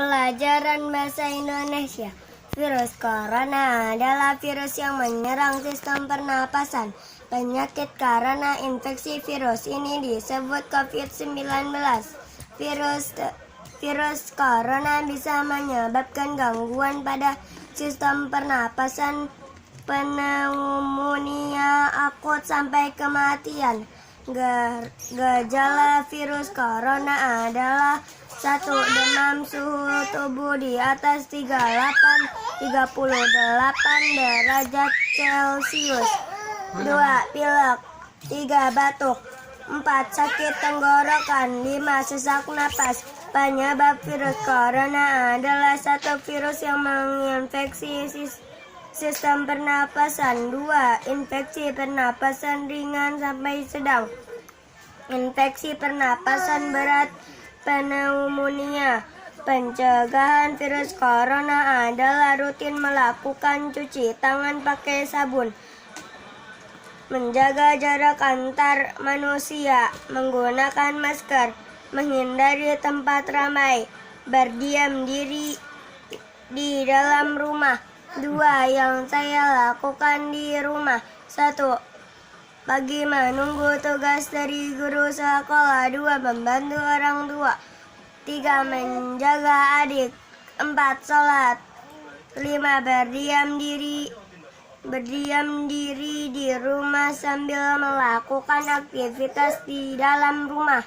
Pelajaran Bahasa Indonesia. Virus corona adalah virus yang menyerang sistem pernapasan. Penyakit karena infeksi virus ini disebut COVID-19. Virus corona bisa menyebabkan gangguan pada sistem pernapasan, pneumonia akut sampai kematian. Gejala virus corona adalah 1. Demam, suhu tubuh di atas 38 derajat Celcius. 2. Pilek. 3. Batuk. 4. Sakit tenggorokan. 5. Sesak napas. Penyebab virus corona adalah 1. Virus yang menginfeksi sistem pernapasan. 2. Infeksi pernapasan ringan sampai sedang. Infeksi pernapasan berat, pneumonia. Pencegahan virus corona adalah rutin melakukan cuci tangan pakai sabun, menjaga jarak antar manusia, menggunakan masker, menghindari tempat ramai, berdiam diri di dalam rumah. 2. Yang saya lakukan di rumah. 1. Pagi menunggu tugas dari guru sekolah. 2. Membantu orang tua. 3. Menjaga adik. 4. Sholat. 5. Berdiam diri di rumah sambil melakukan aktivitas di dalam rumah.